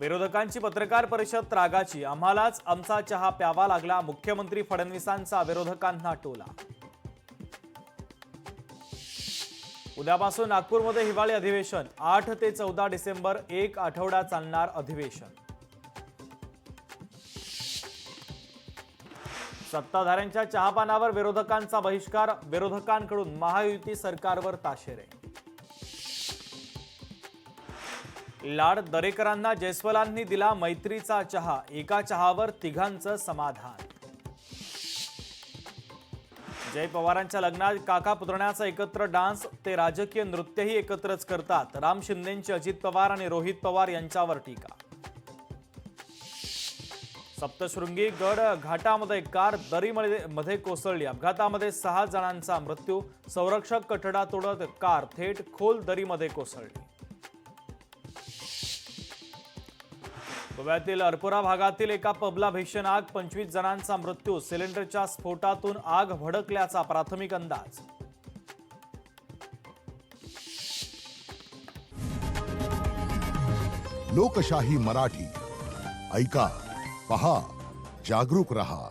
विरोधकांची पत्रकार परिषद त्रागाची, आम्हालाच आमचा चहा प्यावा लागला, मुख्यमंत्री फडणवीसांचा विरोधकांना टोला। उद्यापासून नागपूरमध्ये हिवाळी अधिवेशन, 8 ते 14 डिसेंबर 1 आठवडा चालणार अधिवेशन। सत्ताधाऱ्यांच्या चहापानावर विरोधकांचा बहिष्कार, विरोधकांकडून महायुती सरकारवर ताशेरे। लाड दरेकरांना जयस्वालांनी दिला मैत्रीचा चहा, एका चहावर तिघांचं समाधान। जय पवारांच्या लग्नात काका पुतण्याचा एकत्र डान्स, ते राजकीय नृत्यही एकत्रच करतात। राम शिंदेंची अजित पवार आणि रोहित पवार यांच्यावर टीका। सप्तशृंगी गड घाटामध्ये कार दरीमध्ये कोसळली, अपघातामध्ये 6 जणांचा मृत्यू, संरक्षक कठडा तोडत कार थेट खोल दरीमध्ये कोसळली। गोव्यातील अरपुरा भागातील एका पबला भीषण आग, 25 जणांचा मृत्यू, सिलेंडरच्या स्फोटातून आग भडकल्याचा प्राथमिक अंदाज। लोकशाही मराठी ऐका, पहा, जागरूक रहा।